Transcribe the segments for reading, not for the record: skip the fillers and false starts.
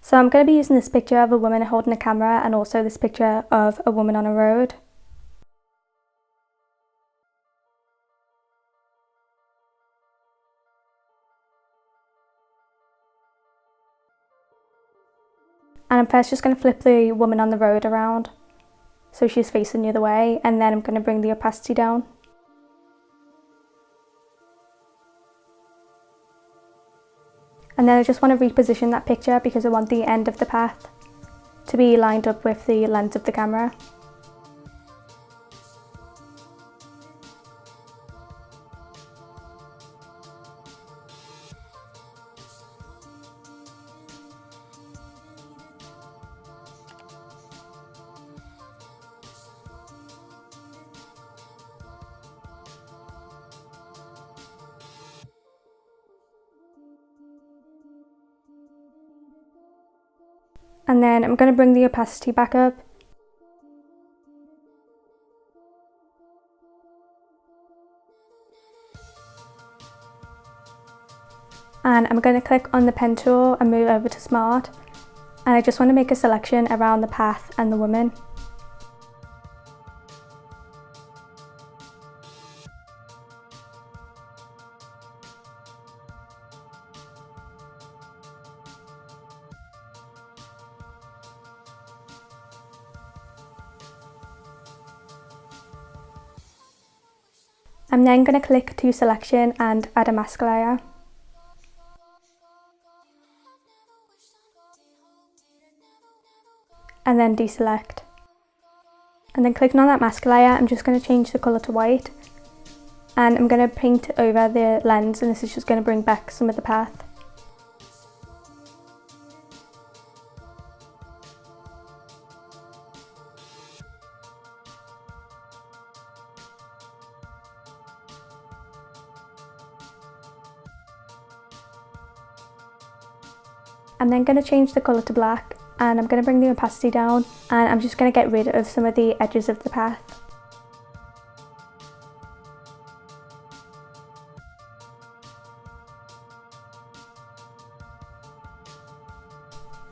So I'm going to be using this picture of a woman holding a camera and also this picture of a woman on a road. And I'm first just going to flip the woman on the road around so she's facing the other way, and then I'm going to bring the opacity down. And then I just want to reposition that picture because I want the end of the path to be lined up with the lens of the camera. And then I'm going to bring the opacity back up. And I'm going to click on the pen tool and move over to Smart. And I just want to make a selection around the path and the woman. I'm then going to click to selection and add a mask layer. And then deselect. And then clicking on that mask layer, I'm just going to change the colour to white. And I'm going to paint over the lens, and this is just going to bring back some of the path. I'm then going to change the colour to black, and I'm going to bring the opacity down, and I'm just going to get rid of some of the edges of the path.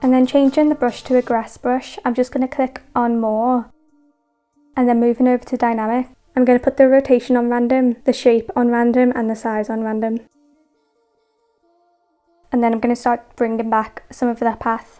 And then changing the brush to a grass brush, I'm just going to click on more, and then moving over to dynamic. I'm going to put the rotation on random, the shape on random, and the size on random. And then I'm going to start bringing back some of that path.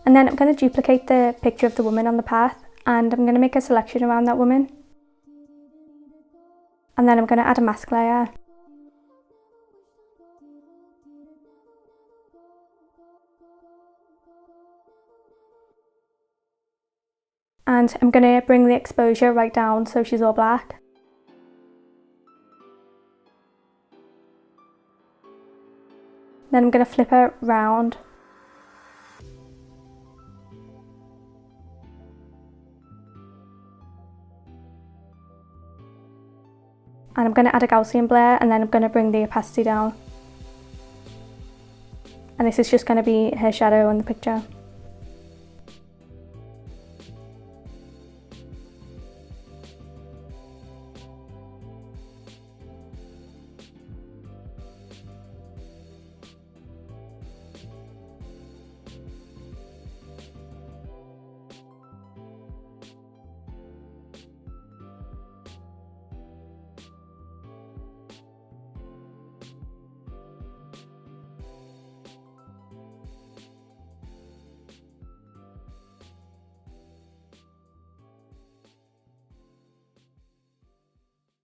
And then I'm going to duplicate the picture of the woman on the path, and I'm going to make a selection around that woman. And then I'm going to add a mask layer. And I'm going to bring the exposure right down so she's all black. Then I'm going to flip her round. And I'm going to add a Gaussian blur, and then I'm going to bring the opacity down. And this is just going to be her shadow on the picture.